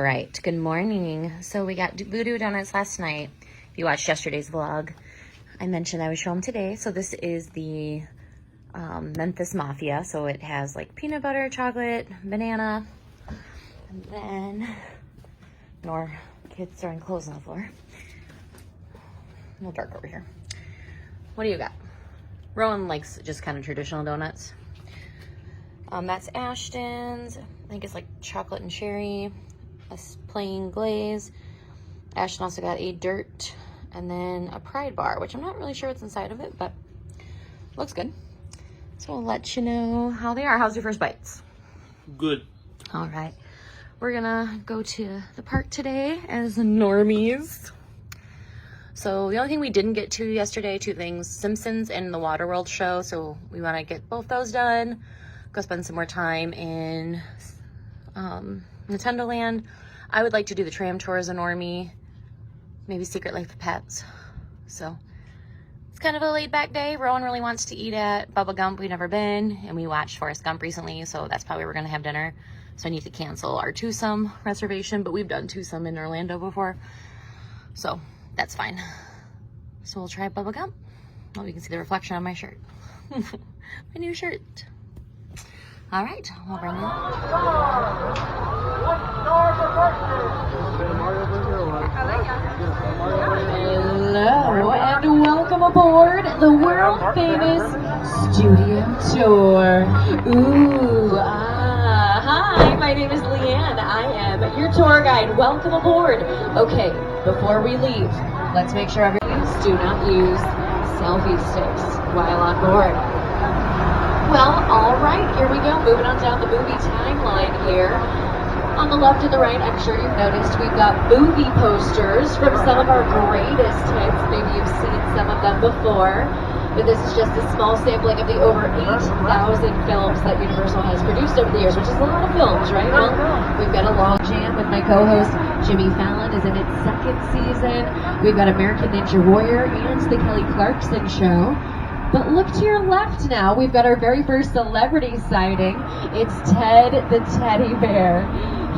right, good morning. So we got Voodoo Donuts last night. If you watched yesterday's vlog, I mentioned I would show them today. So this is the Memphis Mafia. So it has like peanut butter, chocolate, banana, and then more kids throwing clothes on the floor. A little dark over here. What do you got? Rowan likes just kind of traditional donuts. That's Ashton's. I think it's like chocolate and cherry, a plain glaze. Ashton also got a dirt and then a Pride bar, which I'm not really sure what's inside of it, but looks good. So we'll let you know how they are. How's your first bites? Good. All right. We're gonna go to the park today as normies. So the only thing we didn't get to yesterday, two things, Simpsons and the Waterworld show. So we want to get both those done. Go spend some more time in Nintendo Land. I would like to do the tram tour as a normie. Maybe Secret Life of Pets. So it's kind of a laid back day. Rowan really wants to eat at Bubba Gump. We've never been. And we watched Forrest Gump recently. So that's probably where we're going to have dinner. So I need to cancel our twosome reservation. But we've done twosome in Orlando before. So that's fine. So we'll try Bubba Gump. Oh, you can see the reflection on my shirt. My new shirt. All right, we'll bring it up. Hello, and welcome aboard the world famous studio tour. Hi, my name is Leanne. I am your tour guide. Welcome aboard. Okay, before we leave, let's make sure everyone do not use selfie sticks while on board. Well, all right, here we go. Moving on down the movie timeline here. On the left and the right, I'm sure you've noticed we've got movie posters from some of our greatest hits. Maybe you've seen some of them before, but this is just a small sampling of the over 8,000 films that Universal has produced over the years, which is a lot of films, right? Well, we've got a long jam with my co-host Jimmy Fallon is in its second season. We've got American Ninja Warrior and The Kelly Clarkson Show. But look to your left now. We've got our very first celebrity sighting. It's Ted the teddy bear.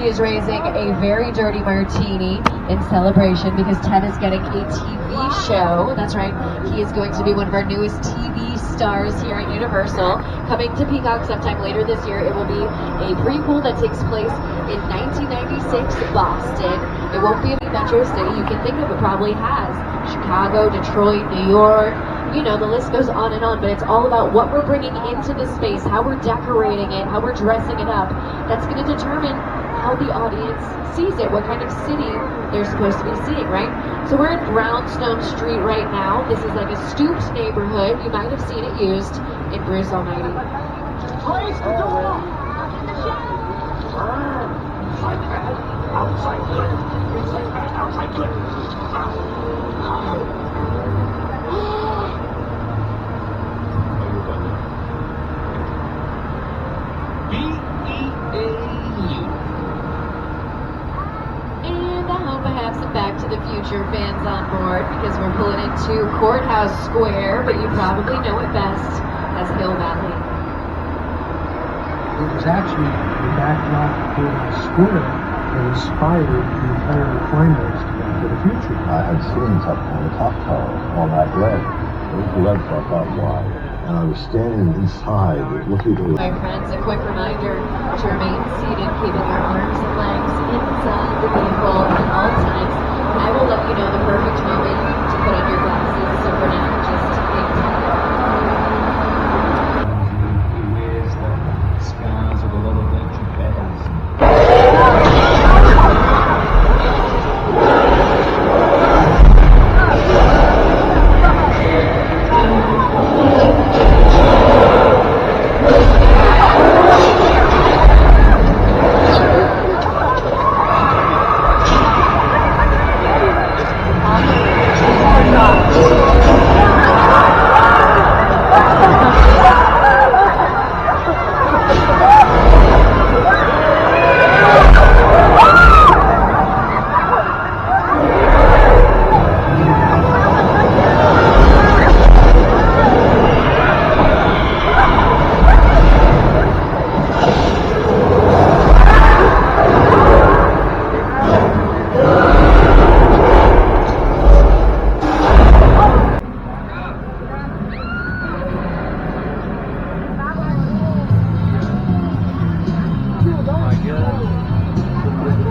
He is raising a very dirty martini in celebration because Ted is getting a TV show. That's right. He is going to be one of our newest TV stars here at Universal. Coming to Peacock sometime later this year. It will be a prequel that takes place in 1996 Boston. It won't be a metro city you can think of. It probably has. Chicago, Detroit, New York. You know, the list goes on and on, but it's all about what we're bringing into the space, how we're decorating it, how we're dressing it up. That's going to determine how the audience sees it, what kind of city they're supposed to be seeing, right? So we're in Brownstone Street right now. This is like a stooped neighborhood. You might have seen it used in Bruce Almighty. Close the door! Outside clear. Outside clear. Back to the Future fans on board because we're pulling into Courthouse Square, but you probably know it best as Hill Valley. It was actually the backdrop to a square that inspired the entire climax to Back to the Future. I had scenes up on the top tower on that ledge. It was the ledge I thought wide. And I was standing inside looking at My friends, a quick reminder to remain seated, keeping your arms and legs inside the vehicle at all times. I will let you know the perfect moment to put on your glasses, so for now, just take time. He wears the scars of a lot of ancient battles.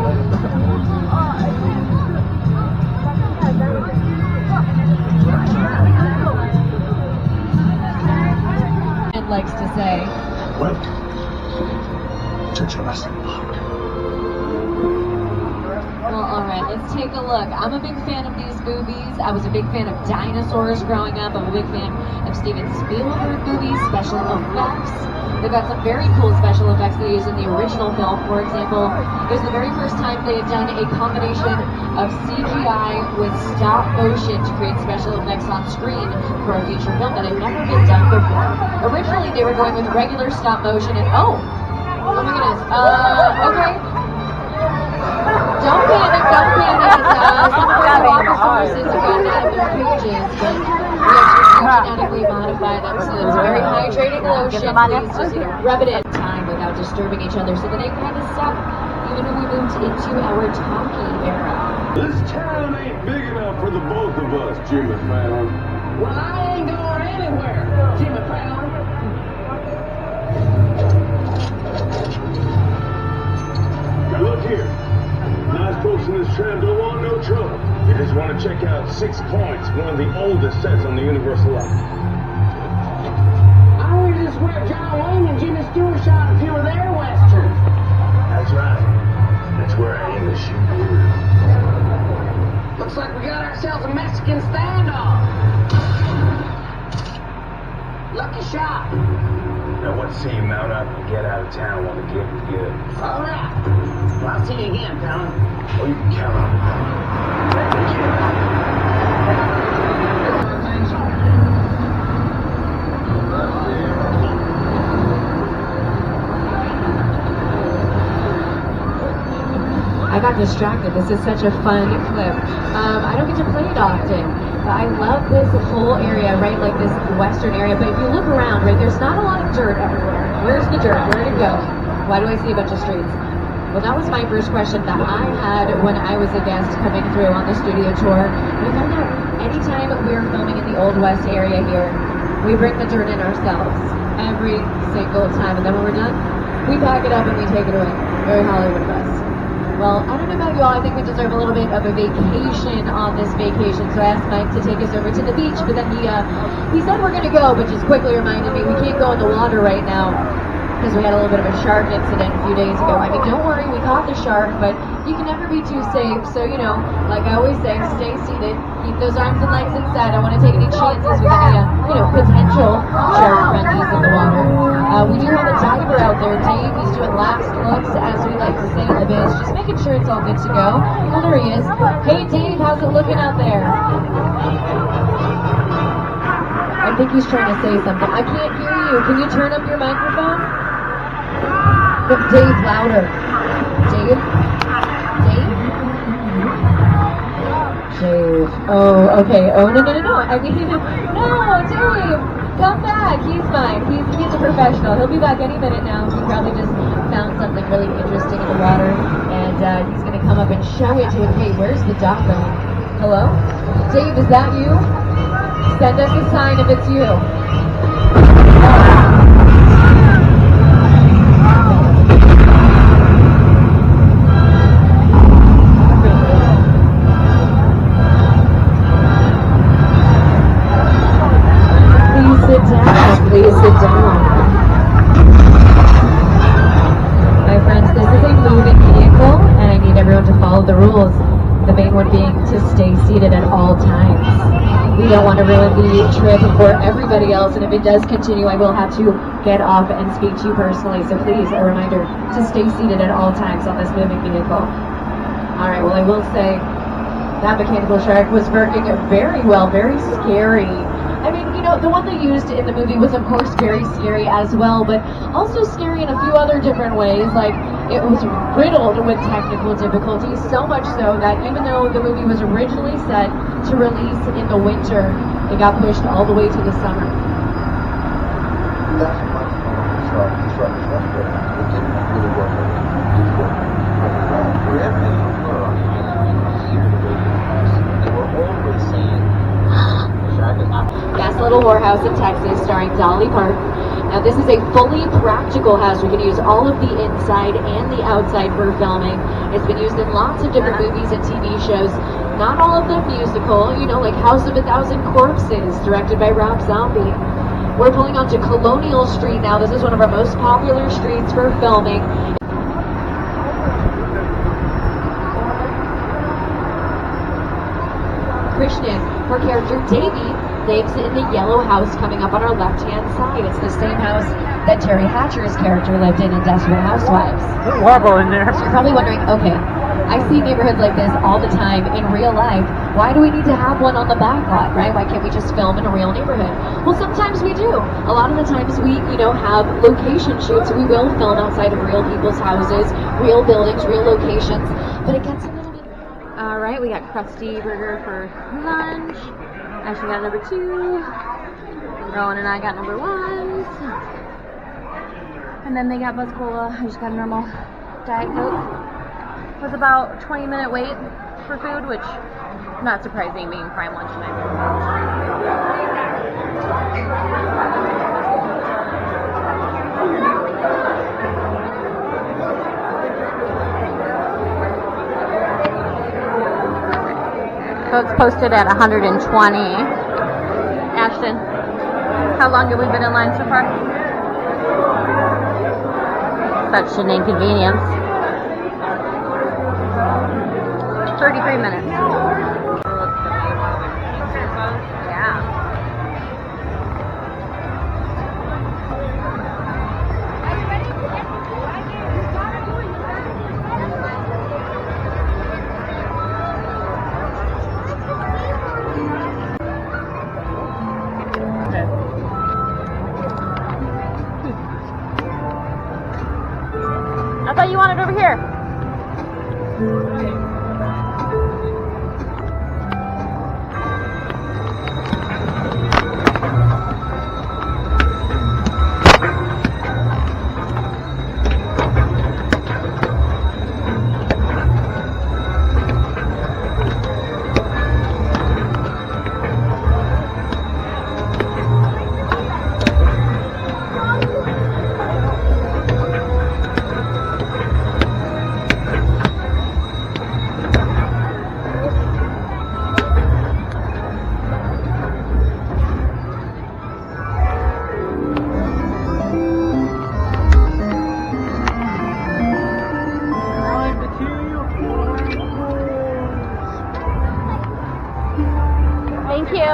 It likes to say. Welcome to Jurassic Park. Well, alright, let's take a look. I'm a big fan of these movies. I was a big fan of dinosaurs growing up. I'm a big fan of Steven Spielberg movies, special effects. They've got some very cool special effects they used in the original film. For example, it was the very first time they had done a combination of CGI with stop motion to create special effects on screen for a feature film that had never been done before. Originally, they were going with regular stop motion and oh my goodness, okay. Don't panic, don't panic. Some of our water sources have gotten out of their cages, but we actually genetically modify them, so it's a very hydrating lotion. Please just rub it in time without disturbing each other, so the name kind of stuck even when we moved into our talkie era. This town ain't big enough for the both of us, Jimmy Fallon. Well, I ain't going anywhere, Jimmy Fallon. Now look here. Nice folks in this tram don't want no trouble. They just want to check out 6 Points, one of the oldest sets on the Universal line. I heard this is where John Wayne and Jimmy Stewart shot a few of their westerns. That's right. That's where I aim to shoot you. Looks like we got ourselves a Mexican standoff. Lucky shot. Now what say you mount up and get out of town while the gig is good? All right. Well, I'll see you again, Fallon. Oh, you can count on I got distracted. This is such a fun clip. I don't get to play it often, but I love this whole area, right? Like this western area. But if you look around, right, there's not a lot of dirt everywhere. Where's the dirt? Where'd it go? Why do I see a bunch of streets? Well, that was my first question that I had when I was a guest coming through on the studio tour. We found out anytime we were filming in the Old West area here, we bring the dirt in ourselves every single time. And then when we're done, we pack it up and we take it away. Very Hollywood of us. Well, I don't know about you all, I think we deserve a little bit of a vacation on this vacation, so I asked Mike to take us over to the beach, but then he said we're going to go, but just quickly reminded me we can't go in the water right now, because we had a little bit of a shark incident a few days ago. I mean, don't worry, we caught the shark, but you can never be too safe, so, you know, like I always say, stay seated, keep those arms and legs inside. I don't want to take any chances with any, potential shark friendlies in the water. We do have a diver out there, Dave. He's doing last looks, as we like to say in the biz, just making sure it's all good to go. Oh, there he is. Hey, Dave, how's it looking out there? I think he's trying to say something. I can't hear you. Can you turn up your microphone? Dave, louder. Dave? Dave? Dave. Oh, okay. Oh, no. I mean, no, Dave. Come back. He's fine. He's a professional. He'll be back any minute now. He probably just found something really interesting in the water, and he's going to come up and show it to him. Hey, where's the duck going? Hello? Dave, is that you? Send us a sign if it's you. Please sit down. My friends, this is a moving vehicle, and I need everyone to follow the rules. The main one being to stay seated at all times. We don't want to ruin the trip for everybody else, and if it does continue, I will have to get off and speak to you personally. So please, a reminder to stay seated at all times on this moving vehicle. All right, well, I will say that mechanical shark was working very well, very scary. I mean, the one they used in the movie was, of course, very scary as well, but also scary in a few other different ways. Like, it was riddled with technical difficulties, so much so that even though the movie was originally set to release in the winter, it got pushed all the way to the summer. That's much more constructive. It didn't really work. They were always saying, Gas Little Whorehouse in Texas, starring Dolly Parton. Now this is a fully practical house. We can use all of the inside and the outside for filming. It's been used in lots of different movies and TV shows. Not all of them musical, you know, like House of a Thousand Corpses, directed by Rob Zombie. We're pulling onto Colonial Street now. This is one of our most popular streets for filming. Krishnan, her character Davy, lives in the yellow house coming up on our left-hand side. It's the same house that Terry Hatcher's character lived in Desperate Housewives. It's horrible in there. So you're probably wondering, okay, I see neighborhoods like this all the time in real life. Why do we need to have one on the back lot, right? Why can't we just film in a real neighborhood? Well, sometimes we do. A lot of the times we, have location shoots. We will film outside of real people's houses, real buildings, real locations, but it gets a little bit... All right, we got Krusty Burger for lunch. Ashley got number 2. Rowan and I got number 1. And then they got Buzz Cola. I just got a normal Diet Coke. It was about 20-minute wait for food, which not surprising being prime lunchtime. So it's posted at 120. Ashton, how long have we been in line so far? Such an inconvenience. 33 minutes. Yeah. I thought you wanted over here. Thank you.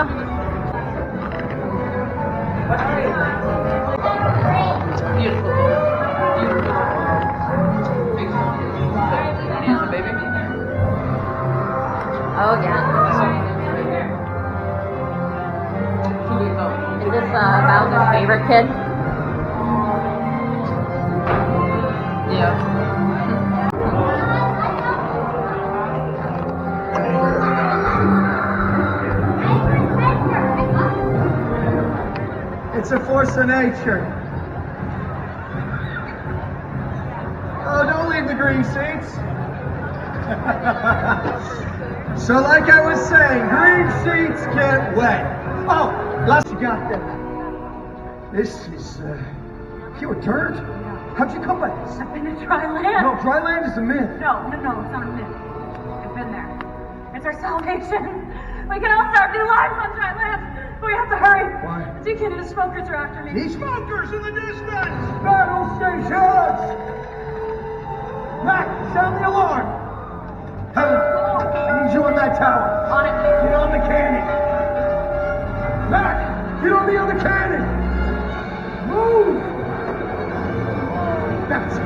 Oh yeah. Is this Bowser's favorite kid? Yeah. It's a force of nature. Oh, don't leave the green seats. So like I was saying, green seats get wet. Oh, last you got that. This is, you a turd? How'd you come by this? I've been to dry land. No, dry land is a myth. No, it's not a myth. I've been there. It's our salvation. We can all start new lives on dry land. But we have to hurry. Why? DK and the smokers are after me. These smokers in the distance! Battle stations! Mac, sound the alarm! Helen, I need you on that tower. On it. Get on the cannon. Mac, get on the other cannon. Move! Max,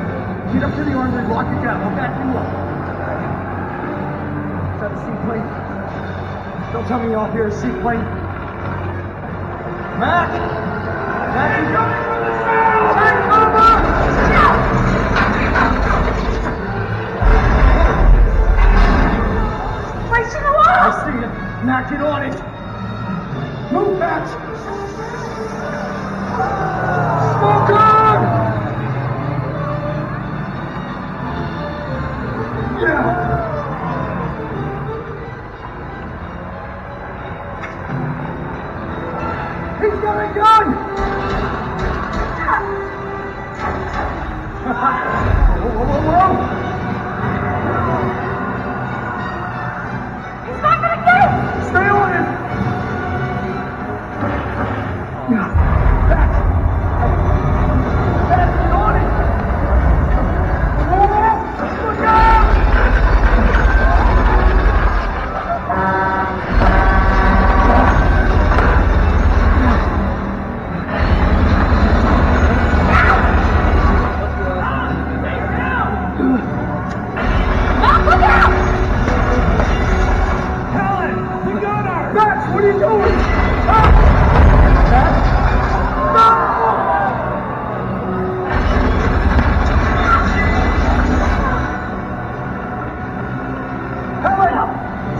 get up to the armory, lock it down. I'll back you up. Is that a seaplane? Don't tell me y'all hear a seaplane. Mac! Mac, you coming from the south! Take cover! Race to the wall! I see it. Mac, get on it. Move, Max! Smoker! Yeah! He's got a gun!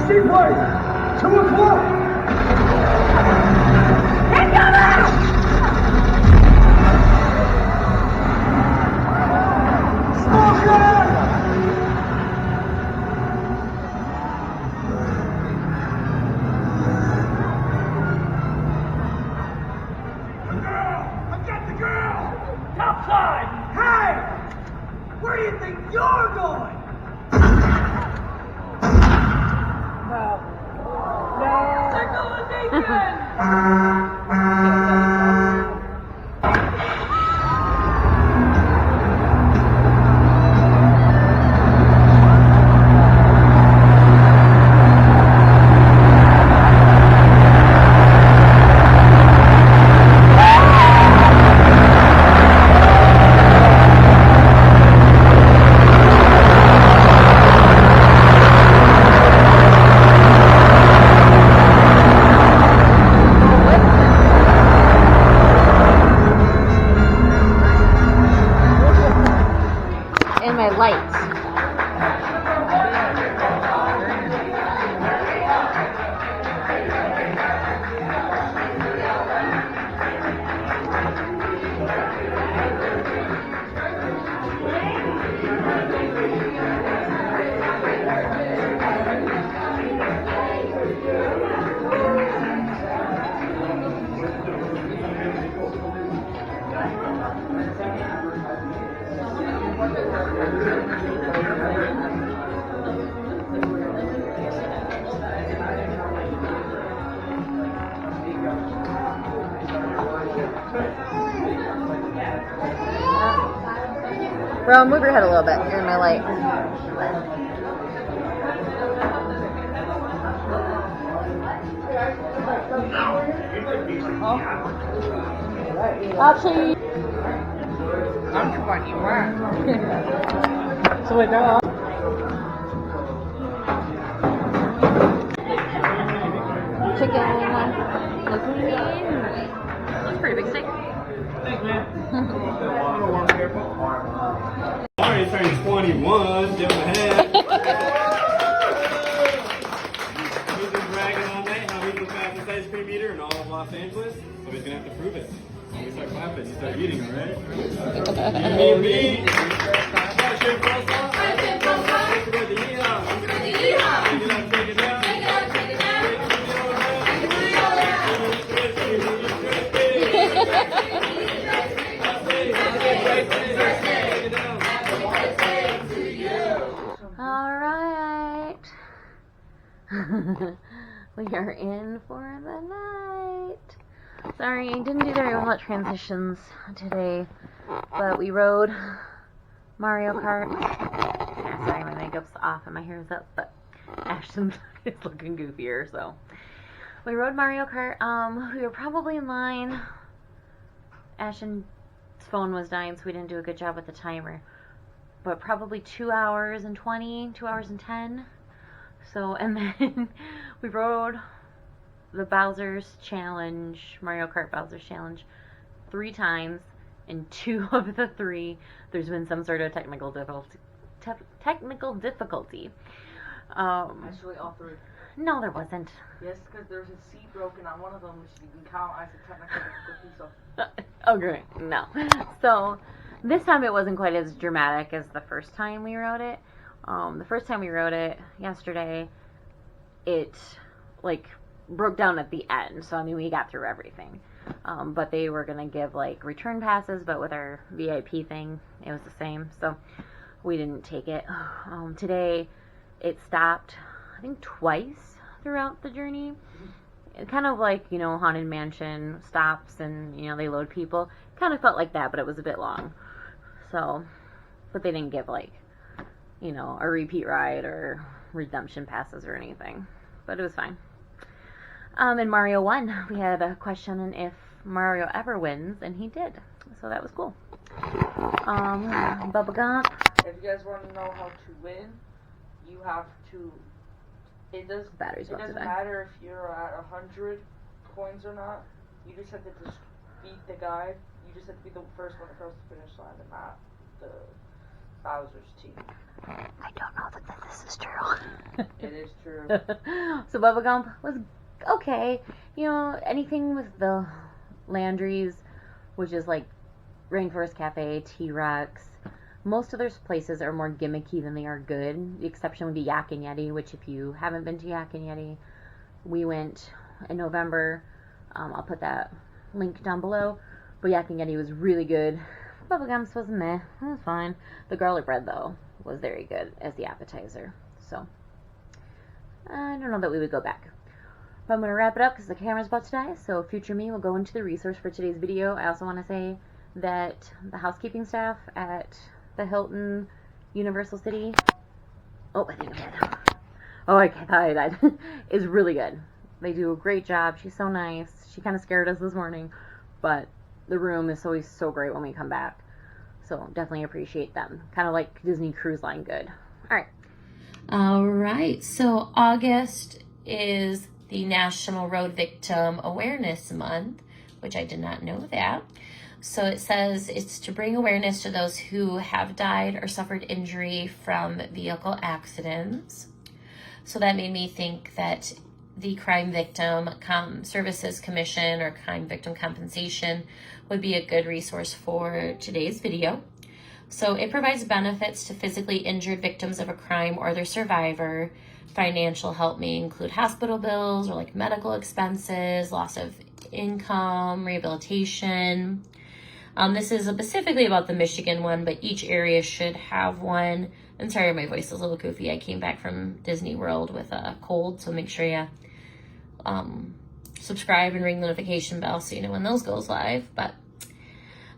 she play? 2 o'clock. Rowan, move your head a little bit. You're in my light. Actually, I'm funny, right? so wait, now. Chicken, looks pretty big steak. Thanks, man. Mario turning 21, give him a hand. He's been bragging all night how he's the fastest ice cream eater in all of Los Angeles, so he's gonna have to prove it. When we start clapping, you start eating, alright? You and me. Shake it up, take it down. Alright. We are in for the night. Sorry, I didn't do very well at transitions today, but we rode Mario Kart. Sorry, my makeup's off and my hair's up, but Ashton's is looking goofier, so. We rode Mario Kart. We were probably in line. Ashton's phone was dying, so we didn't do a good job with the timer. But probably 2 hours and 20, 2 hours and 10. So, and then we rode the Bowser's Challenge, Mario Kart Bowser's Challenge, 3 times. And 2 of the 3, there's been some sort of technical difficulty. Actually, all 3. No, there wasn't. Yes, because there's a seat broken on one of them, which you can count as a technical difficulty, so. Oh, great. No. So, this time it wasn't quite as dramatic as the first time we rode it. The first time we rode it yesterday, it, like, broke down at the end. So, I mean, we got through everything. But they were going to give, like, return passes, but with our VIP thing, it was the same. So, we didn't take it. Today, it stopped, I think, twice throughout the journey. It kind of like, you know, Haunted Mansion stops and, you know, they load people. Kind of felt like that, but it was a bit long. So, but they didn't give, like, you know, a repeat ride or redemption passes or anything. But it was fine. In Mario 1, we had a question on if Mario ever wins, and he did. So that was cool. Bubba Gump. If you guys want to know how to win, you have to. It doesn't matter if you're at 100 coins or not. You just have to just beat the guy. You just have to be the first one across the finish line, and not Bowser's teeth. I don't know that this is true. It is true. So Bubba Gump was okay. You know, anything with the Landry's, which is like Rainforest Cafe, T-Rex. Most of those places are more gimmicky than they are good. The exception would be Yak and Yeti, which if you haven't been to Yak and Yeti, we went in November. I'll put that link down below. But Yak and Yeti was really good. Bubba Gump's was meh. It was fine. The garlic bread, though, was very good as the appetizer. So, I don't know that we would go back. But I'm going to wrap it up because the camera's about to die. So, future me will go into the resource for today's video. I also want to say that the housekeeping staff at the Hilton Universal City, oh, I think I'm dead. Oh, I thought I died. Is really good. They do a great job. She's so nice. She kind of scared us this morning, but the room is always so great when we come back. So definitely appreciate them. Kind of like Disney Cruise Line good. All right. So August is the National Road Victim Awareness Month, which I did not know that. So it says it's to bring awareness to those who have died or suffered injury from vehicle accidents. So that made me think that the Crime Victim Services Commission or Crime Victim Compensation would be a good resource for today's video. So it provides benefits to physically injured victims of a crime or their survivor. Financial help may include hospital bills or like medical expenses, loss of income, rehabilitation. This is specifically about the Michigan one, but each area should have one. I'm sorry, my voice is a little goofy. I came back from Disney World with a cold, so make sure you subscribe and ring the notification bell so you know when those goes live. But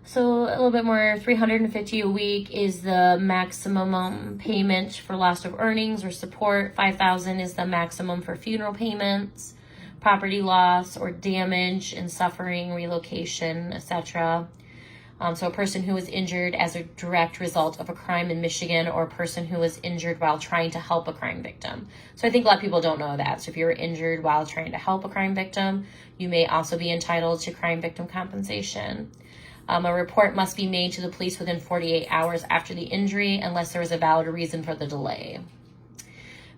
so a little bit more, $350 a week is the maximum payment for loss of earnings or support. $5,000 is the maximum for funeral payments, property loss or damage and suffering, relocation, etc. So a person who was injured as a direct result of a crime in Michigan, or a person who was injured while trying to help a crime victim. So I think a lot of people don't know that. So if you were injured while trying to help a crime victim, you may also be entitled to crime victim compensation. A report must be made to the police within 48 hours after the injury unless there is a valid reason for the delay.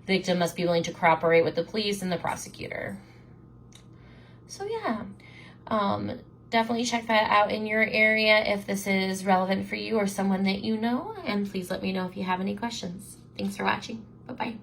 The victim must be willing to cooperate with the police and the prosecutor. So yeah. Definitely check that out in your area if this is relevant for you or someone that you know. And please let me know if you have any questions. Thanks for watching. Bye-bye.